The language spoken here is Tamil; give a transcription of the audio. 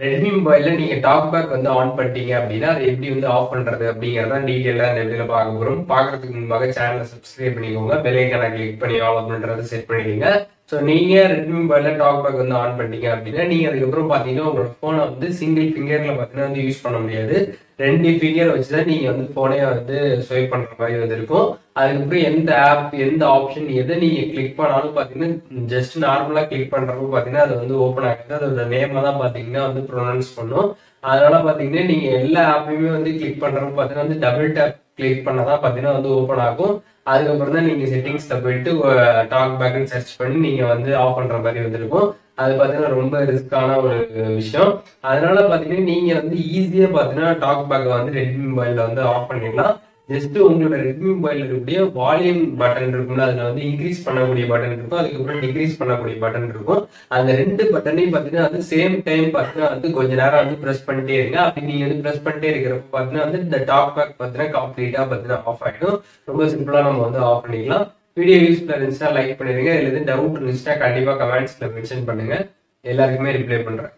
ரெட்மி மொபைல்ல நீங்க டாக் பேக் வந்து ஆன் பண்ணிட்டீங்க அப்படின்னா அதை எப்படி வந்து ஆஃப் பண்றது அப்படிங்கறத டீடைலா இந்த வீடியோல பார்க்க போறோம். பார்க்கறதுக்கு முன்பாக சேனலை சப்ஸ்கிரைப் பண்ணிக்கோங்க, பெல் ஐகானை கிளிக் பண்ணி ஆல் அப்படின்றத செட் பண்ணிடுங்க. ஸோ நீங்க ரெட்மி மொபைல்ல டாக் பேக் வந்து ஆன் பண்ணிட்டீங்க அப்படின்னா நீங்க அதுக்கப்புறம் பாத்தீங்கன்னா உங்களோட போனை வந்து சிங்கிள் ஃபிங்கர்ல பாத்தீங்கன்னா வந்து யூஸ் பண்ண முடியாது. 2 ஃபிங்கர் வச்சுதான் நீங்க வந்து போனே வந்து ஸ்வைப் பண்ற மாதிரி வந்து இருக்கும். அதுக்கப்புறம் எந்த ஆப் எந்த ஆப்ஷன் எதை நீங்க கிளிக் பண்ணாலும் பாத்தீங்கன்னா ஜஸ்ட் நார்மலா கிளிக் பண்றப்போ பாத்தீங்கன்னா அது வந்து ஓப்பன் ஆகுது. அதோட நேம் தான் பாத்தீங்கன்னா வந்து ப்ரொனவுன்ஸ் பண்ணும். அதனால பாத்தீங்கன்னா நீங்க எல்லா ஆப்பையுமே வந்து கிளிக் பண்றப்போ பாத்தீங்கன்னா வந்து டபுள் டேப் கிளிக் பண்ணதான் பாத்தீங்கன்னா வந்து ஓப்பன் ஆகும். அதுக்கப்புறம் தான் நீங்க செட்டிங்ஸ்ல போயிட்டு டாக் பேக்னு சர்ச் பண்ணி நீங்க வந்து ஆஃப் பண்ற மாதிரி வந்துருக்கும். அது பாத்தீங்கன்னா ரொம்ப ரிஸ்கான ஒரு விஷயம். அதனால பாத்தீங்கன்னா நீங்க வந்து ஈஸியா பாத்தீங்கன்னா டாக் பேக் வந்து ரெட்மி மொபைல்ல வந்து ஆஃப் பண்ணிடலாம். ஜஸ்ட் உங்களோட ரெட்மி மொபைல்ல இருக்கக்கூடிய வால்யூம் பட்டன் இருக்கும்ல, அதுல வந்து இன்க்ரீஸ் பண்ணக்கூடிய பட்டன் இருக்கும், அதுக்கப்புறம் டிக்ரீஸ் பண்ணக்கூடிய பட்டன் இருக்கும். அந்த 2 பட்டனையும் பாத்தீங்கன்னா வந்து சேம் டைம் பாத்தீங்கன்னா வந்து கொஞ்ச நேரம் வந்து பிரஸ் பண்ணிட்டே இருங்க. அப்படி நீங்க வந்து பிரஸ் பண்ணிட்டே இருக்கிறப்ப பாத்தீங்கன்னா வந்து இந்த டாக் பேக் பாத்தீங்கன்னா கம்ப்ளீட்டா பாத்தீங்கன்னா ஆஃப் ஆயிடும். ரொம்ப சிம்பிளா நம்ம வந்து ஆஃப் பண்ணிக்கலாம். வீடியோ யூஸ்ஃபுல்லா இருந்துச்சுன்னா லைக் பண்ணிடுங்க. இல்ல எதுவும் டவுட் இருந்துச்சுன்னா கண்டிப்பா கமெண்ட்ஸ்ல மென்ஷன் பண்ணுங்க. எல்லாருக்குமே ரிப்ளை பண்றேன்.